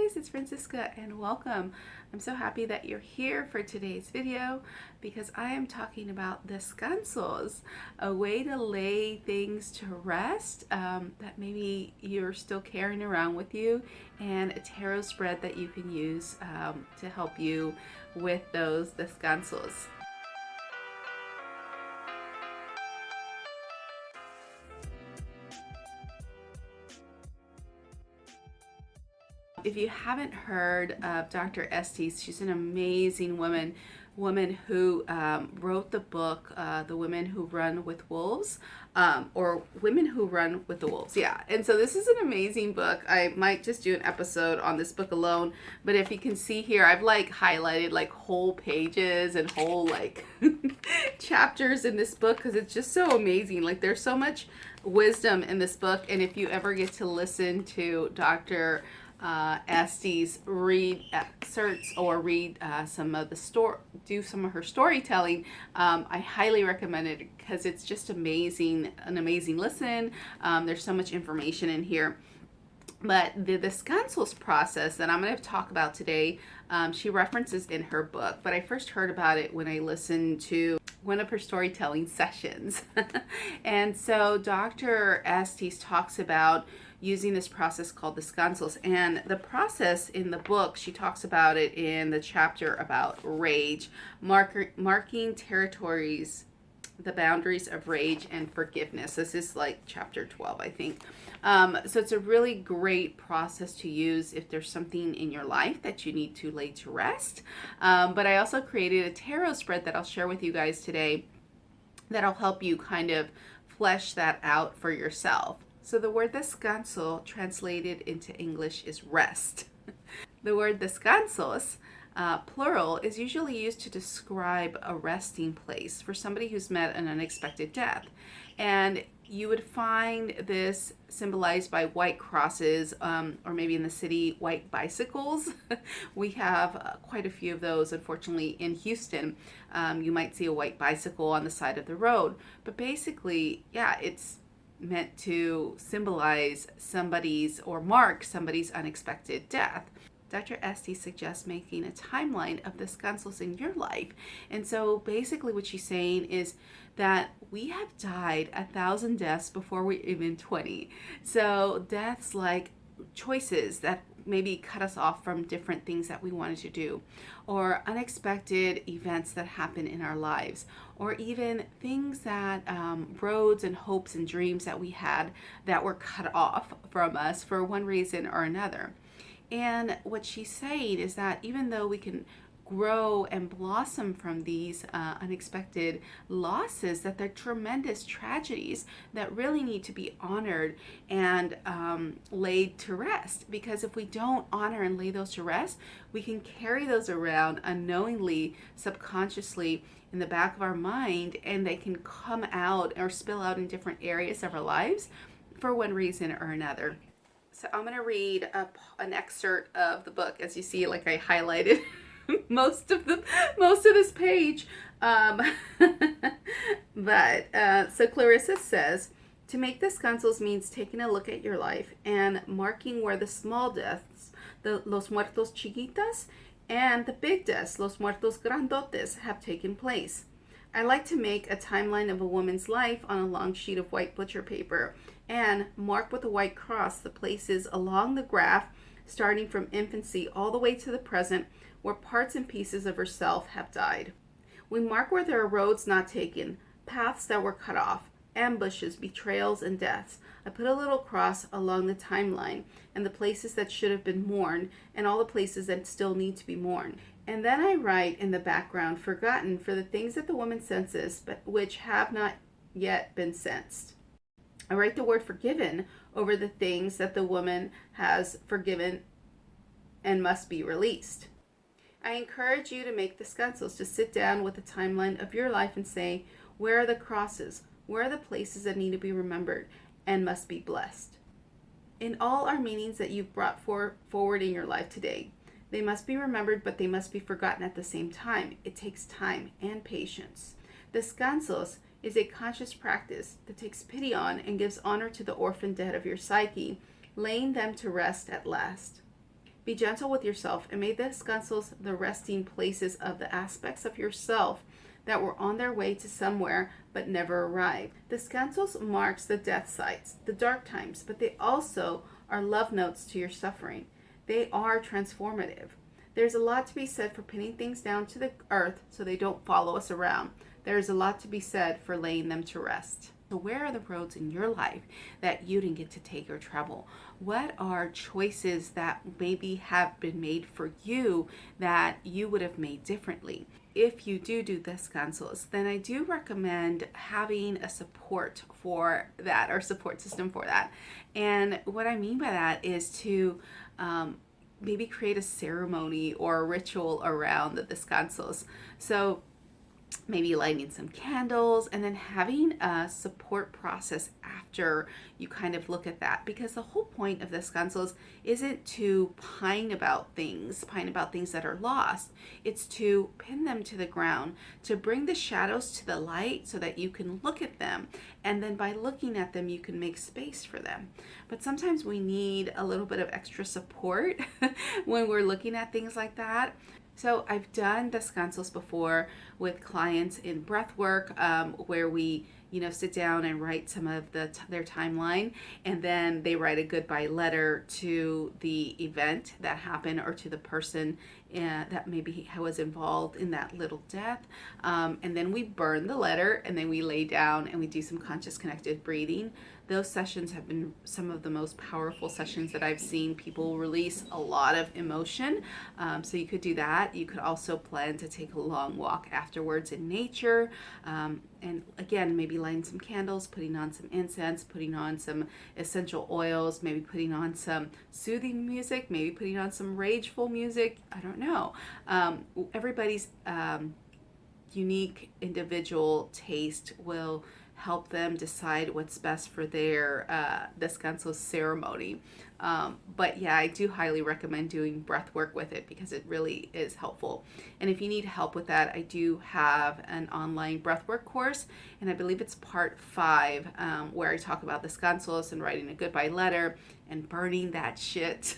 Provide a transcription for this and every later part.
guys, it's Francisca and welcome. I'm so happy that you're here for today's video because I am talking about descansos, a way to lay things to rest that maybe you're still carrying around with you, and a tarot spread that you can use to help you with those descansos. If you haven't heard of Dr. Estes, she's an amazing woman who wrote the book, The Women Who Run with Wolves, or Women Who Run with the Wolves. Yeah. And so this is an amazing book. I might just do an episode on this book alone, but if you can see here, I've like highlighted like whole pages and whole like chapters in this book because it's just so amazing. Like there's so much wisdom in this book. And if you ever get to listen to Dr. Estes read excerpts or read some of her storytelling, I highly recommend it because it's just amazing, an amazing listen. There's so much information in here. But the descansos process that I'm going to talk about today, she references in her book, but I first heard about it when I listened to one of her storytelling sessions. And so Dr. Estes talks about using this process called descansos, and the process in the book, she talks about it in the chapter about rage, marking territories, the boundaries of rage and forgiveness. This is like chapter 12, I think. So it's a really great process to use if there's something in your life that you need to lay to rest. But I also created a tarot spread that I'll share with you guys today that'll help you kind of flesh that out for yourself. So the word descanso translated into English is rest. The word descansos, plural, is usually used to describe a resting place for somebody who's met an unexpected death. And you would find this symbolized by white crosses, or maybe in the city, white bicycles. We have quite a few of those, unfortunately, in Houston. You might see a white bicycle on the side of the road. But basically, yeah, it's meant to symbolize somebody's or mark somebody's unexpected death. Dr. Estes suggests making a timeline of descansos in your life. And so basically what she's saying is that we have died 1,000 deaths before we're even 20. So deaths like choices that maybe cut us off from different things that we wanted to do, or unexpected events that happen in our lives, or even things that roads and hopes and dreams that we had that were cut off from us for one reason or another. And what she's saying is that even though we can grow and blossom from these unexpected losses, that they're tremendous tragedies that really need to be honored and laid to rest. Because if we don't honor and lay those to rest, we can carry those around unknowingly, subconsciously in the back of our mind, and they can come out or spill out in different areas of our lives for one reason or another. So I'm going to read an excerpt of the book. As you see, like I highlighted most of this page. So Clarissa says, to make descansos means taking a look at your life and marking where the small deaths, the los muertos chiquitas, and the big deaths, los muertos grandotes, have taken place. I like to make a timeline of a woman's life on a long sheet of white butcher paper and mark with a white cross the places along the graph, starting from infancy all the way to the present, where parts and pieces of herself have died. We mark where there are roads not taken, paths that were cut off, ambushes, betrayals, and deaths. I put a little cross along the timeline and the places that should have been mourned and all the places that still need to be mourned. And then I write in the background, forgotten, for the things that the woman senses, but which have not yet been sensed. I write the word forgiven over the things that the woman has forgiven and must be released. I encourage you to make descansos, to sit down with a timeline of your life and say, where are the crosses? Where are the places that need to be remembered and must be blessed? In all our meanings that you've brought forward in your life today, they must be remembered, but they must be forgotten at the same time. It takes time and patience. Descansos is a conscious practice that takes pity on and gives honor to the orphan dead of your psyche, laying them to rest at last. Be gentle with yourself and make the descansos the resting places of the aspects of yourself that were on their way to somewhere but never arrived. Descansos marks the death sites, the dark times, but they also are love notes to your suffering. They are transformative. There's a lot to be said for pinning things down to the earth so they don't follow us around. There's a lot to be said for laying them to rest. So where are the roads in your life that you didn't get to take or travel? What are choices that maybe have been made for you that you would have made differently? If you do descansos, then I do recommend having a support for that, or support system for that. And what I mean by that is to maybe create a ceremony or a ritual around the descansos. So maybe lighting some candles and then having a support process after you kind of look at that, because the whole point of descansos isn't to pine about things that are lost. It's to pin them to the ground, to bring the shadows to the light so that you can look at them, and then by looking at them you can make space for them. But sometimes we need a little bit of extra support when we're looking at things like that. So I've done descansos before with clients in breath work, where we, sit down and write some of their timeline, and then they write a goodbye letter to the event that happened or to the person that maybe was involved in that little death. And then we burn the letter, and then we lay down and we do some conscious connected breathing. Those sessions have been some of the most powerful sessions that I've seen. People release a lot of emotion. So you could do that. You could also plan to take a long walk afterwards in nature. And again, maybe lighting some candles, putting on some incense, putting on some essential oils, maybe putting on some soothing music, maybe putting on some rageful music. I don't know. Everybody's unique individual taste will help them decide what's best for their descanso ceremony. But yeah, I do highly recommend doing breath work with it because it really is helpful. And if you need help with that, I do have an online breath work course, and I believe it's part 5, where I talk about descansos and writing a goodbye letter and burning that shit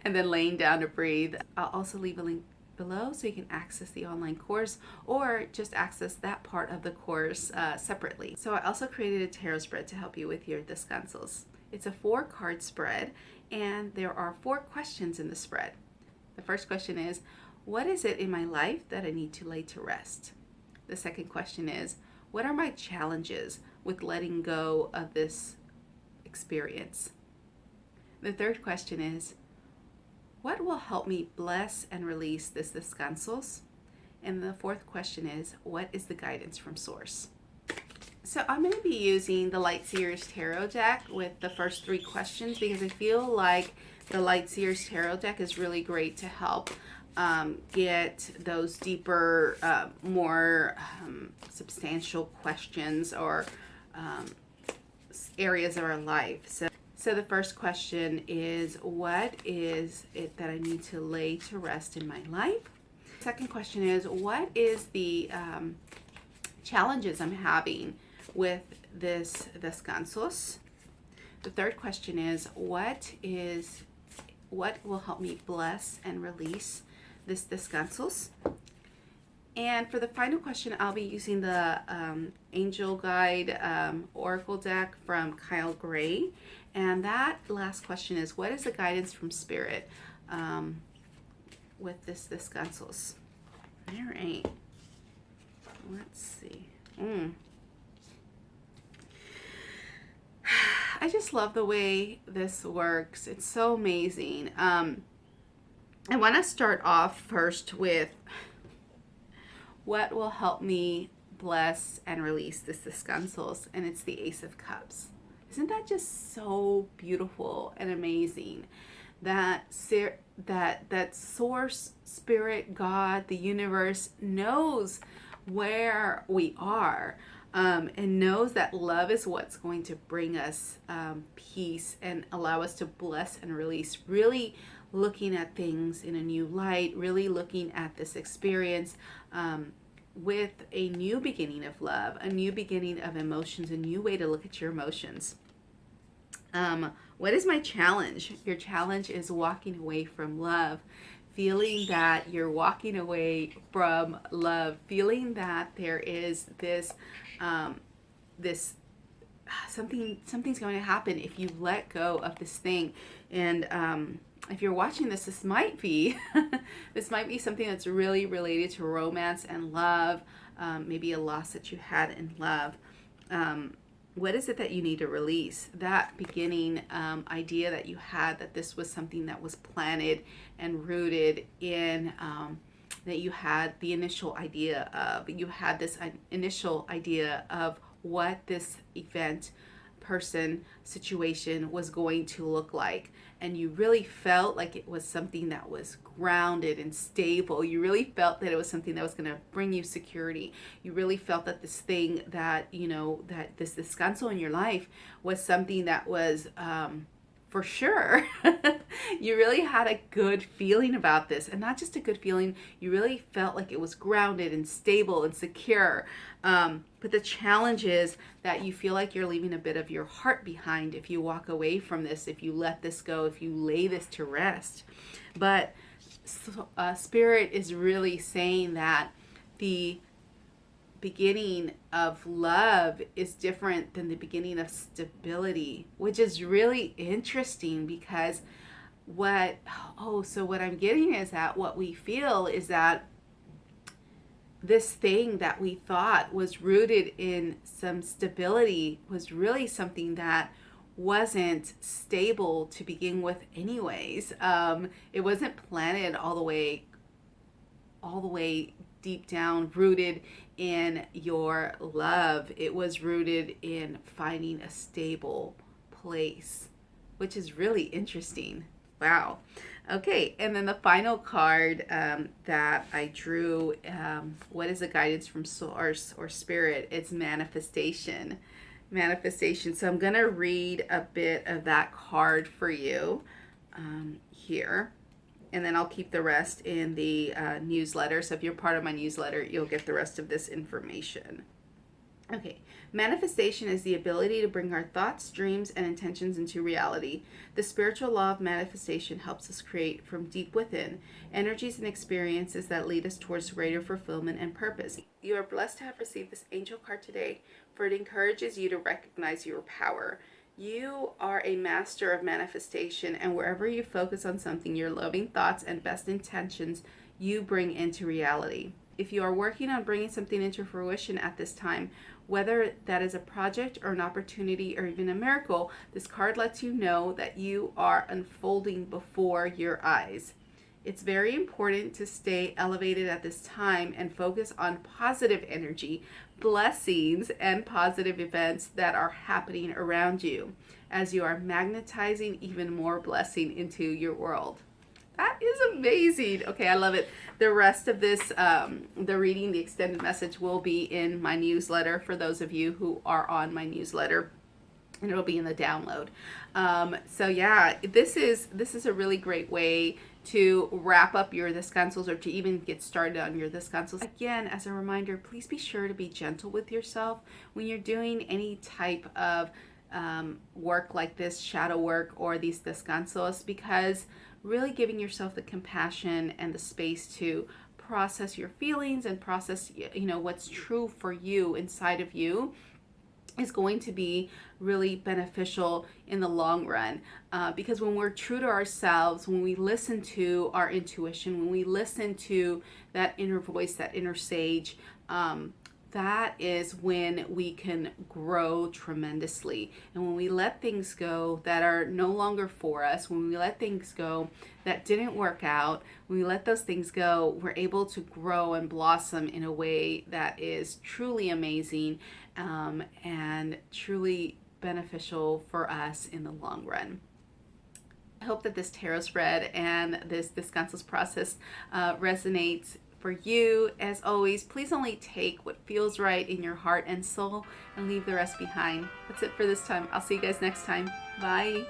and then laying down to breathe. I'll also leave a link below so you can access the online course or just access that part of the course separately. So I also created a tarot spread to help you with your descansos. It's a 4-card spread, and there are 4 questions in the spread. The first question is, what is it in my life that I need to lay to rest? The second question is, what are my challenges with letting go of this experience? The third question is, what will help me bless and release this descansos? And the fourth question is, what is the guidance from source? So I'm going to be using the Light Seers Tarot deck with the first 3 questions because I feel like the Light Seers Tarot deck is really great to help get those deeper, more substantial questions or areas of our life. So the first question is, what is it that I need to lay to rest in my life? Second question is, what is the challenges I'm having with this descansos? The third question is, what will help me bless and release this descansos? And for the final question, I'll be using the Angel Guide Oracle deck from Kyle Gray. And that last question is, what is the guidance from Spirit with this descansos? All right. Let's see. I just love the way this works. It's so amazing. I want to start off first with what will help me bless and release this descansos, and it's the Ace of Cups. Isn't that just so beautiful and amazing? That source, spirit, God, the universe knows where we are, and knows that love is what's going to bring us peace and allow us to bless and release. Really looking at things in a new light, really looking at this experience with a new beginning of love, a new beginning of emotions, a new way to look at your emotions. What is my challenge? Your challenge is walking away from love, feeling that you're walking away from love, feeling that there is this, this something's going to happen if you let go of this thing. And if you're watching this, this might be this might be something that's really related to romance and love, maybe a loss that you had in love. What is it that you need to release? That beginning idea that you had, that this was something that was planted and rooted in, that you had the initial idea of. You had this initial idea of what this event, person, situation was going to look like. And you really felt like it was something that was grounded and stable. You really felt that it was something that was going to bring you security. You really felt that this thing that, that this descanso in your life was something that was, for sure, you really had a good feeling about this. And not just a good feeling, you really felt like it was grounded and stable and secure. But the challenge is that you feel like you're leaving a bit of your heart behind if you walk away from this, if you let this go, if you lay this to rest. But Spirit is really saying that the beginning of love is different than the beginning of stability, which is really interesting because what I'm getting is that what we feel is that this thing that we thought was rooted in some stability was really something that wasn't stable to begin with anyways. It wasn't planted all the way deep down, rooted in your love. It was rooted in finding a stable place, which is really interesting. Wow. Okay, and then the final card that I drew, what is a guidance from Source or Spirit? It's manifestation. Manifestation. So I'm going to read a bit of that card for you here. And then I'll keep the rest in the newsletter. So if you're part of my newsletter, you'll get the rest of this information. Okay, manifestation is the ability to bring our thoughts, dreams, and intentions into reality. The spiritual law of manifestation helps us create from deep within energies and experiences that lead us towards greater fulfillment and purpose. You are blessed to have received this angel card today, for it encourages you to recognize your power. You are a master of manifestation, and wherever you focus on something, your loving thoughts and best intentions you bring into reality. If you are working on bringing something into fruition at this time, whether that is a project or an opportunity or even a miracle, this card lets you know that you are unfolding before your eyes. It's very important to stay elevated at this time and focus on positive energy, blessings, and positive events that are happening around you as you are magnetizing even more blessing into your world. That is amazing. Okay, I love it. The rest of this, the reading, the extended message will be in my newsletter for those of you who are on my newsletter, and it'll be in the download. So yeah, this is a really great way to wrap up your descansos, or to even get started on your descansos. Again, as a reminder, please be sure to be gentle with yourself when you're doing any type of work like this, shadow work, or these descansos, because really giving yourself the compassion and the space to process your feelings and process, what's true for you inside of you is going to be really beneficial in the long run. Because when we're true to ourselves, when we listen to our intuition, when we listen to that inner voice, that inner sage, that is when we can grow tremendously. And when we let things go that are no longer for us, when we let things go that didn't work out, when we let those things go, we're able to grow and blossom in a way that is truly amazing, and truly beneficial for us in the long run. I hope that this tarot spread and this Descansos process resonates for you. As always, please only take what feels right in your heart and soul and leave the rest behind. That's it for this time. I'll see you guys next time. Bye.